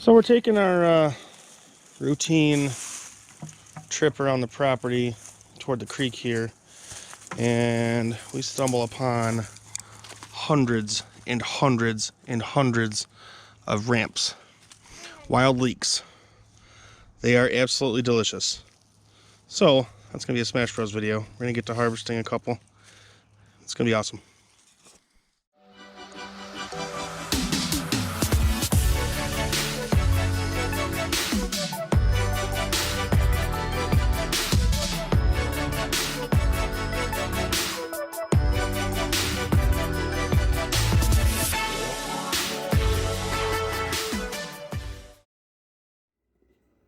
So we're taking our routine trip around the property toward the creek here, and we stumble upon hundreds and hundreds and hundreds of ramps, wild leeks. They are absolutely delicious. So that's gonna be a Smash Bros video. We're gonna get to harvesting a couple. It's gonna be awesome.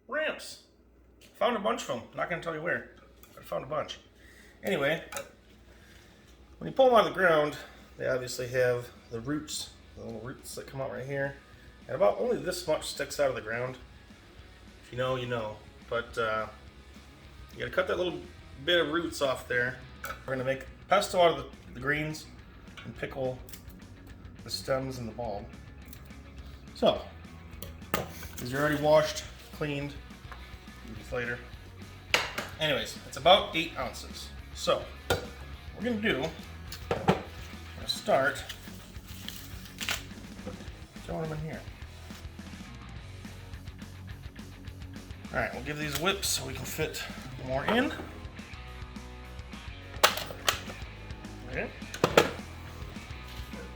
Ramps. Found a bunch of them. Not gonna tell you where. I found a bunch. Anyway, when you pull them out of the ground, they obviously have the roots, the little roots that come out right here, and about only this much sticks out of the ground. If you know, you know. But you gotta cut that little bit of roots off there. We're gonna make pesto out of the greens and pickle the stems and the bulb. So, these are already washed, cleaned, later. Anyways, it's about 8 ounces. So, what we're gonna do, we're gonna start throwing them in here. Alright, we'll give these a whip so we can fit more in. Okay.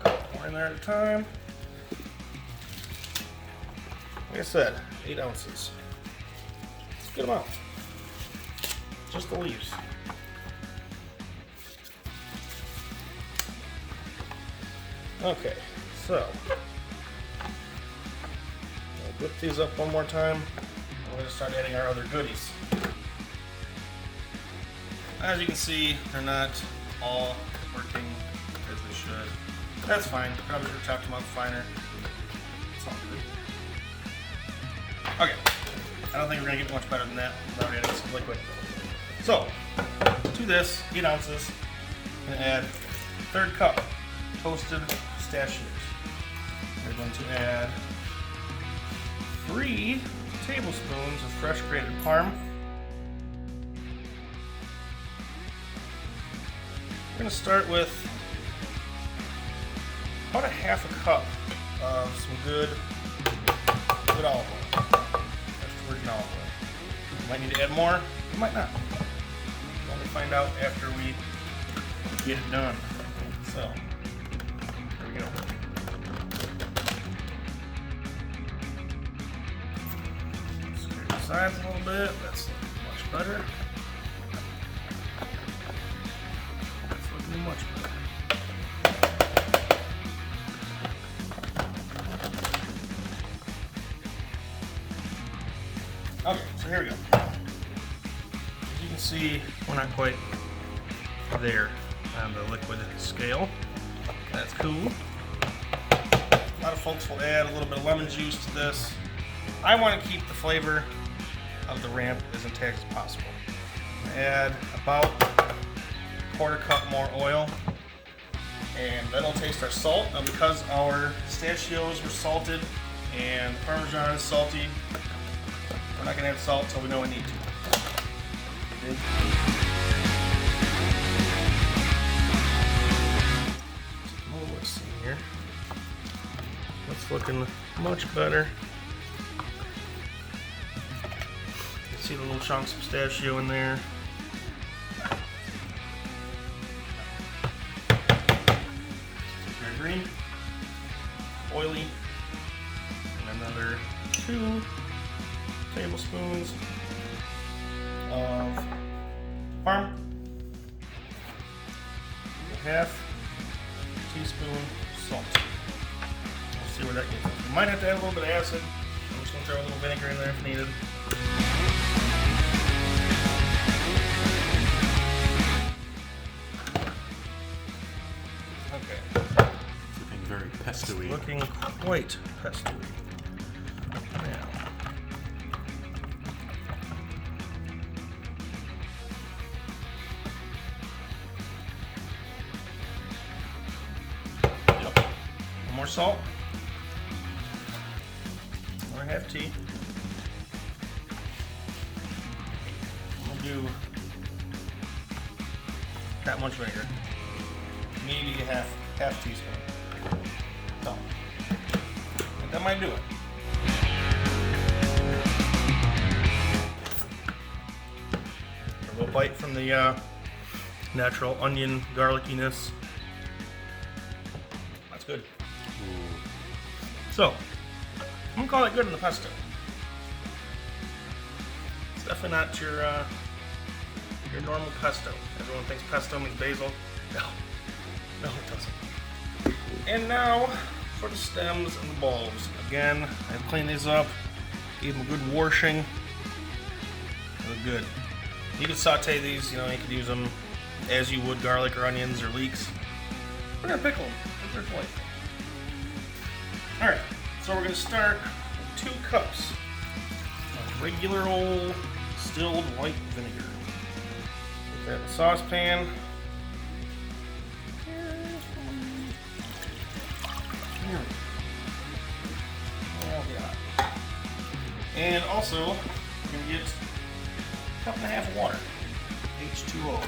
A couple more in there at a time. Like I said, 8 ounces. Good amount. Just the leaves. Okay, so we'll whip these up one more time. We're going to start adding our other goodies. As you can see, they're not all working as they should. That's fine. Probably should have chopped them up finer. It's all good. Okay. I don't think we're going to get much better than that without adding some liquid. So, to this, 8 ounces, I'm going to add 1/3 cup toasted pistachios. We're going to add 3 tablespoons of fresh grated parm. We're going to start with about 1/2 cup of some good olive oil. Virgin olive oil. You might need to add more, you might not. We'll only find out after we get it done. So, there we go. Scrape the sides a little bit, that's much better. That's looking much better. Okay, so here we go. As you can see, we're not quite there on the liquid scale. That's cool. A lot of folks will add a little bit of lemon juice to this. I want to keep the flavor of the ramp as intact as possible. I'm gonna add about 1/4 cup more oil, and then we'll taste our salt. Now, because our pistachios were salted and Parmesan is salty, we're not going to add salt until we know we need to. Oh, let's see here. That's looking much better. You can see the little chunks of pistachio in there. Very green, oily, and another 2 tablespoons of parm, 1/2 teaspoon salt. We'll see where that gets us. We might have to add a little bit of acid. I'm just going to throw a little vinegar in there if needed. Okay. It's looking very pesto-y. It's looking quite pesto-y. Now, more salt. 1/2 tea. I'm gonna do that much vinegar. Maybe a half teaspoon. So, and that might do it. A little bite from the natural onion garlickiness. That's good. So, I'm gonna call it good in the pesto. It's definitely not your normal pesto. Everyone thinks pesto means basil. No, it doesn't. And now for the stems and the bulbs. Again, I cleaned these up, gave them a good washing. They look good. You can saute these. You could use them as you would garlic or onions or leeks. We're gonna pickle them. They're delightful. All right, so we're gonna start with 2 cups of regular old distilled white vinegar. Put that in the saucepan. And also, we're gonna get a cup and a half of water, H2O.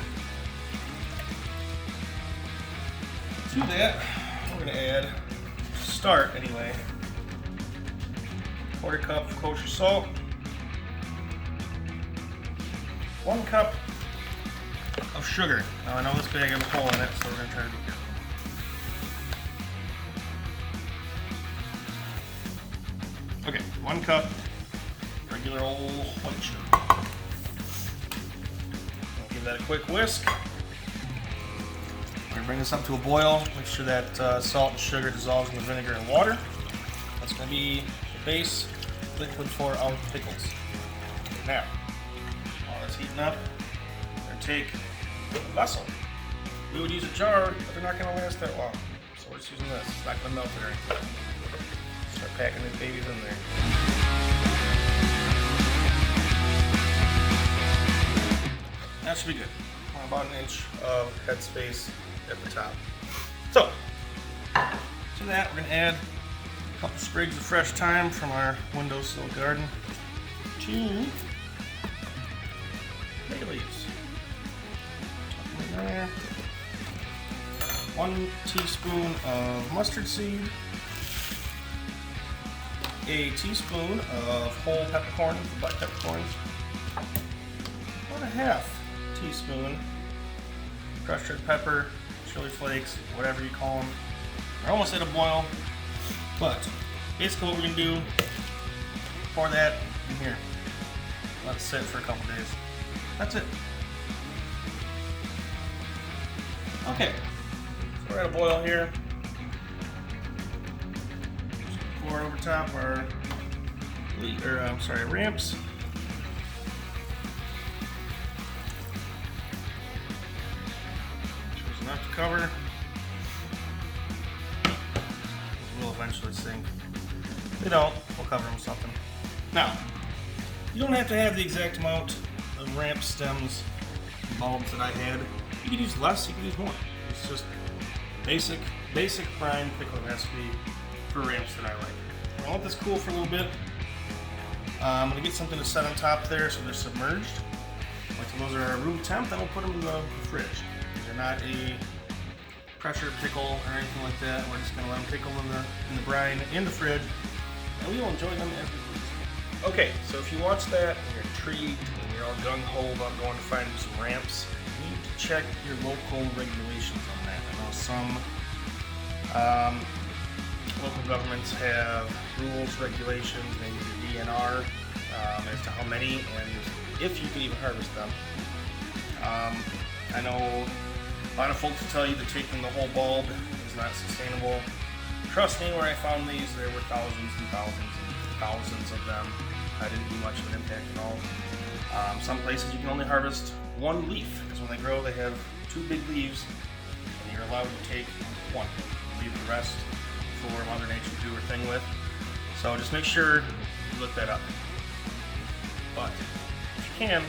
To that, we're gonna add, to start anyway, 1/4 cup of kosher salt, 1 cup of sugar. Now I know this bag has a hole in it, so we're gonna try to be careful. Okay, 1 cup regular old white sugar. I'll give that a quick whisk. We're gonna bring this up to a boil. Make sure that salt and sugar dissolves in the vinegar and water. That's gonna be the base liquid for our pickles. Now, while it's heating up, we're gonna take a vessel. We would use a jar, but they're not gonna last that long. So we're just using this. It's not gonna melt it or anything. Start packing these babies in there. That should be good. About 1 inch of headspace at the top. So, to that we're going to add a couple sprigs of fresh thyme from our windowsill garden. 2 bay leaves. Tuck them in there. 1 teaspoon of mustard seed. A teaspoon of whole peppercorns, black peppercorns. 1/2 teaspoon crushed red pepper, chili flakes, whatever you call them. We're almost at a boil, but basically what we're gonna do, pour that in here. Let it sit for a couple days. That's it. Okay, so we're at a boil here. Pour over top our ramps. There's enough to cover. We'll eventually sink. If they don't, we'll cover them with something. Now, you don't have to have the exact amount of ramp stems and bulbs that I had. You could use less, you could use more. It's just basic brine pickle recipe for ramps that I like. I'll let this cool for a little bit. I'm going to get something to set on top there so they're submerged. Once those are room temp, then we'll put them in the fridge. These are not a pressure pickle or anything like that. We're just going to let them pickle in the brine in the fridge, and we will enjoy them as we please. Okay, so if you watch that and you're intrigued and you're all gung-ho about going to find some ramps, you need to check your local regulations on that. I know some local governments have rules, regulations, maybe the DNR, as to how many and if you can even harvest them. I know a lot of folks will tell you that taking the whole bulb is not sustainable. Trust me, where I found these, there were thousands and thousands and thousands of them. I didn't do much of an impact at all. Some places you can only harvest 1 leaf, because when they grow they have 2 big leaves, and you're allowed to take 1. Leave the rest for Mother Nature to do her thing with. So just make sure you look that up. But if you can,